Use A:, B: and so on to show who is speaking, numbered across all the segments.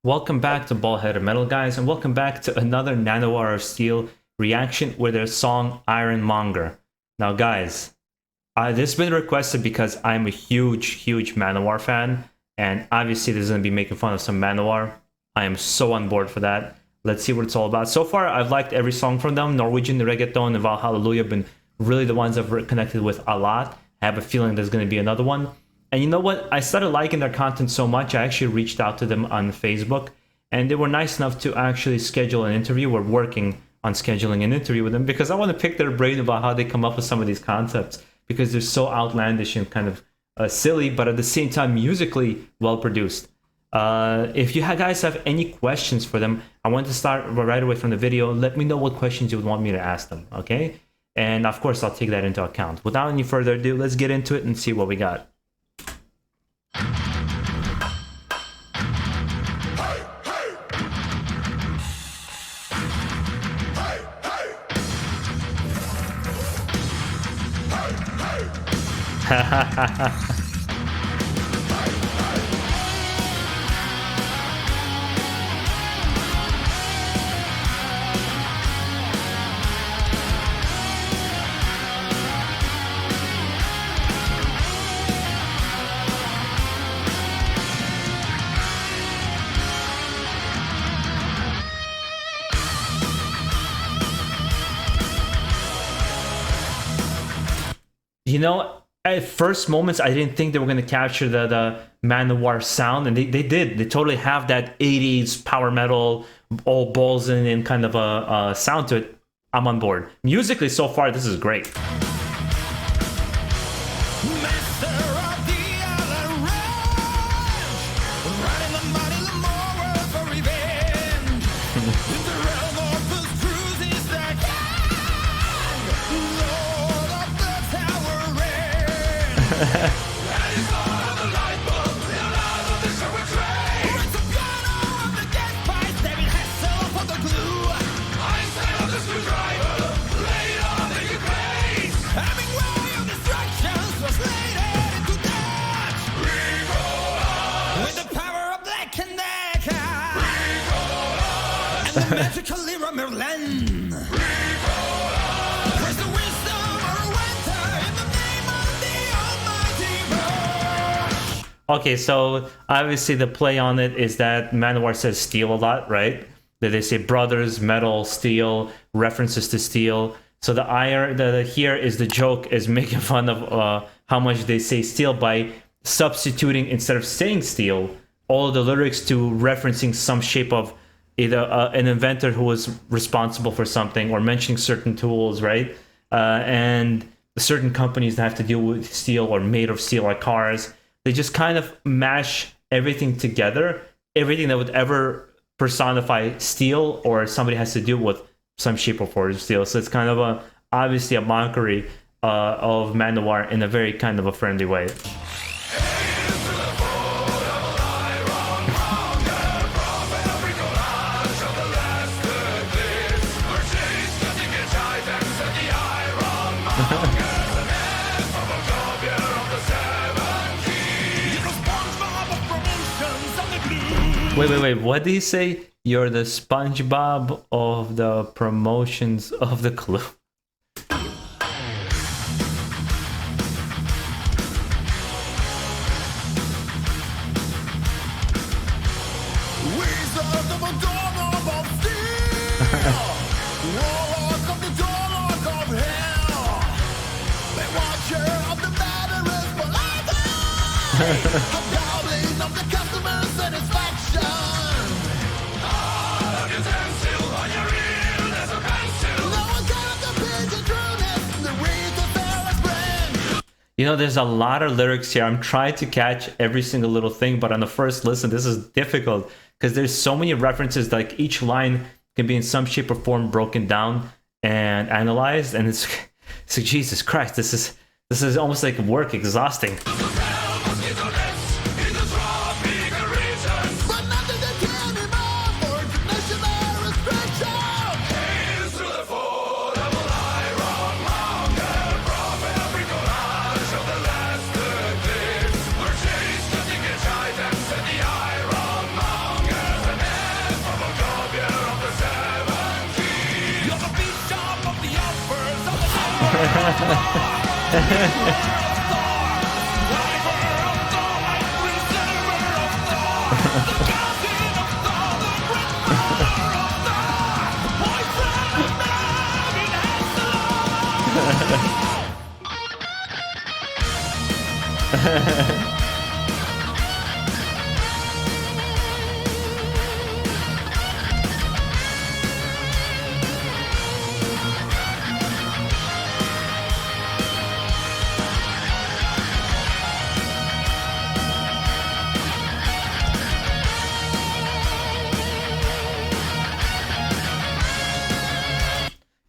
A: Welcome back to BaldHeaded Metal, guys, and welcome back to another Nanowar of Steel reaction with their song Ironmonger. Now, guys, this has been requested because I'm a huge Manowar fan, and obviously this is going to be making fun of some Manowar. I am so on board for that. Let's see what it's all about. So far, I've liked every song from them. Norwegian Reggaeton and Valhalla have been really the ones I've connected with a lot. I have a feeling there's going to be another one. And you know what? I started liking their content so much, I actually reached out to them on Facebook, and they were nice enough to actually schedule an interview. We're working on scheduling an interview with them because I want to pick their brain about how they come up with some of these concepts, because they're so outlandish and kind of silly, but at the same time musically well produced. If you guys have any questions for them, I want to start right away from the video. Let me know what questions you would want me to ask them, okay? And of course, I'll take that into account. Without any further ado, let's get into it and see what we got. Ha ha ha ha. You know, at first moments, I didn't think they were going to capture the Manowar sound, and they did. They totally have that 80s power metal, all balls in kind of a sound to it. I'm on board. Musically, so far, this is great.
B: Magically Merlin. Praise the wisdom of winter in the name of the Almighty.
A: Okay, so obviously the play on it is that Manowar says steel a lot, right? That they say brothers, metal, steel, references to steel. So the here is the joke is making fun of how much they say steel by substituting, instead of saying steel, all of the lyrics to referencing some shape of either an inventor who was responsible for something, or mentioning certain tools, right? And certain companies that have to deal with steel or made of steel, like cars. They just kind of mash everything together. Everything that would ever personify steel or somebody has to do with some shape or form of steel. So it's kind of obviously a mockery of Manowar in a very kind of a friendly way. Wait, what did he say? You're the SpongeBob of the promotions of the club. You know, there's a lot of lyrics here. I'm trying to catch every single little thing, but on the first listen, this is difficult because there's so many references. Like each line can be in some shape or form broken down and analyzed, and it's like, Jesus Christ, this is almost like work, exhausting.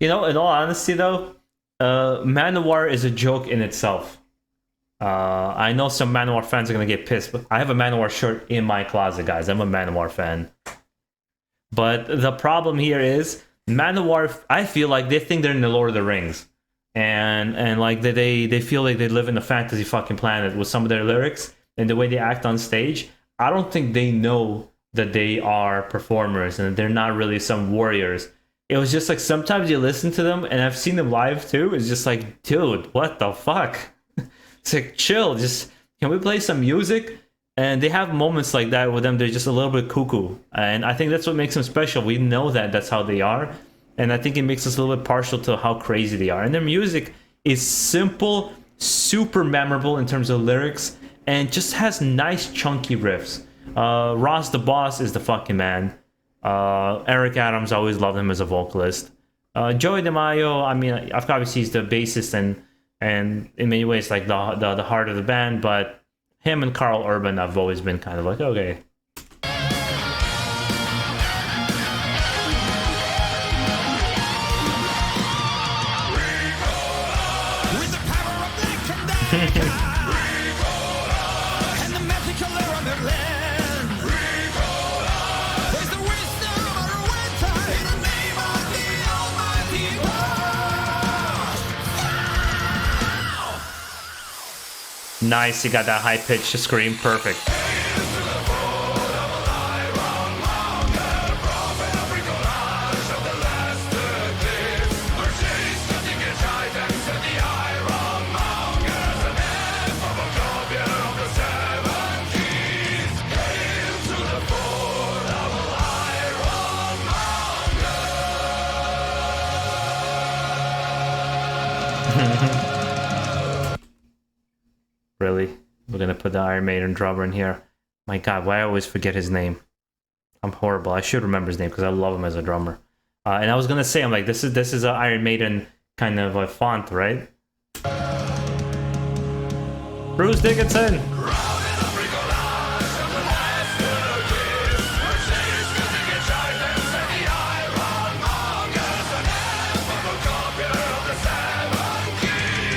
A: You know, in all honesty, though, Manowar is a joke in itself. I know some Manowar fans are gonna get pissed, but I have a Manowar shirt in my closet, guys. I'm a Manowar fan. But the problem here is Manowar. I feel like they think they're in the Lord of the Rings, and like they feel like they live in a fantasy fucking planet with some of their lyrics and the way they act on stage. I don't think they know that they are performers and they're not really some warriors. It was just like sometimes you listen to them, and I've seen them live too. It's just like, dude, what the fuck? It's like, chill. Just can we play some music? And they have moments like that with them. They're just a little bit cuckoo, and I think that's what makes them special. We know that that's how they are, and I think it makes us a little bit partial to how crazy they are. And their music is simple, super memorable in terms of lyrics, and just has nice chunky riffs. Ross the Boss is the fucking man. Eric Adams, I always loved him as a vocalist. Joey DeMaio, I mean, obviously he's the bassist and in many ways like the heart of the band, but him and Carl Urban, I've always been kind of like, okay.
B: With the power of black and and the magical air on their land. There's the wisdom of our winter in the name of the Almighty God.
A: Nice, you got that high pitched scream, perfect. Really? We're gonna put the Iron Maiden drummer in here. My god, why I always forget his name. I'm horrible. I should remember his name because I love him as a drummer. And I was gonna say, I'm like, this is an Iron Maiden kind of a font, right? Bruce Dickinson!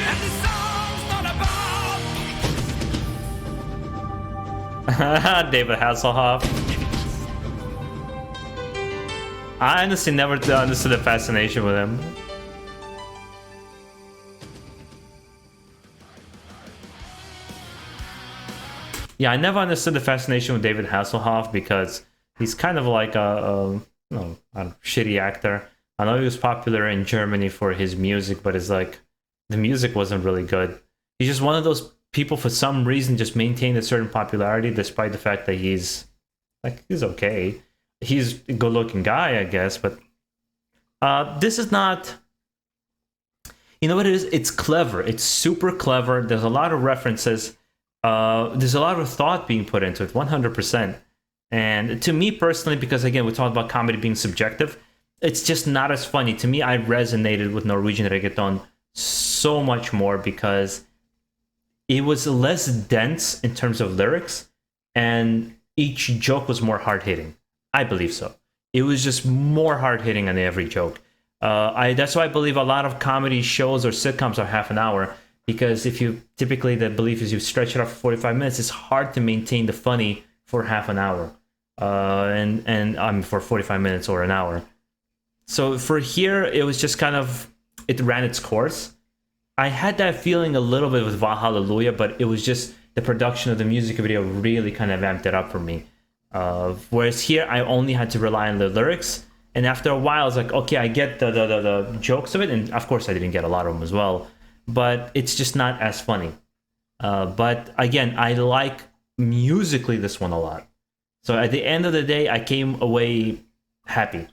B: And the song's not about
A: David Hasselhoff. I honestly never understood the fascination with him. Yeah, I never understood the fascination with David Hasselhoff because he's kind of like a shitty actor. I know he was popular in Germany for his music, but it's like the music wasn't really good. He's just one of those people for some reason just maintained a certain popularity despite the fact that he's okay. He's a good-looking guy, I guess, but this is not. You know what it is? It's clever. It's super clever. There's a lot of references. There's a lot of thought being put into it, 100%. And to me personally, because again, we talked about comedy being subjective, it's just not as funny. To me, I resonated with Norwegian reggaeton so much more because it was less dense in terms of lyrics, and each joke was more hard-hitting. I believe so. It was just more hard-hitting on every joke. That's why I believe a lot of comedy shows or sitcoms are half an hour, because if you typically the belief is you stretch it out for 45 minutes, it's hard to maintain the funny for half an hour, and for 45 minutes or an hour. So for here, it was just kind of, it ran its course. I had that feeling a little bit with Valhallelujah, but it was just the production of the music video really kind of amped it up for me. Whereas here, I only had to rely on the lyrics, And after a while, it's like, okay, I get the jokes of it, and of course, I didn't get a lot of them as well. But it's just not as funny. But again, I like musically this one a lot. So at the end of the day, I came away happy,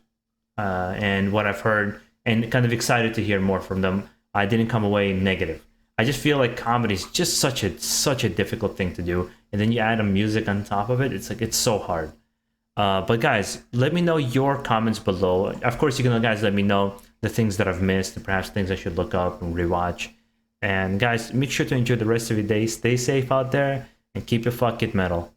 A: and what I've heard, and kind of excited to hear more from them. I didn't come away negative. I just feel like comedy is just such a difficult thing to do, and then you add a music on top of it. It's like it's so hard. But guys, let me know your comments below. Of course, you can guys let me know the things that I've missed, and perhaps things I should look up and rewatch. And guys, make sure to enjoy the rest of your day. Stay safe out there and keep your fuck it metal.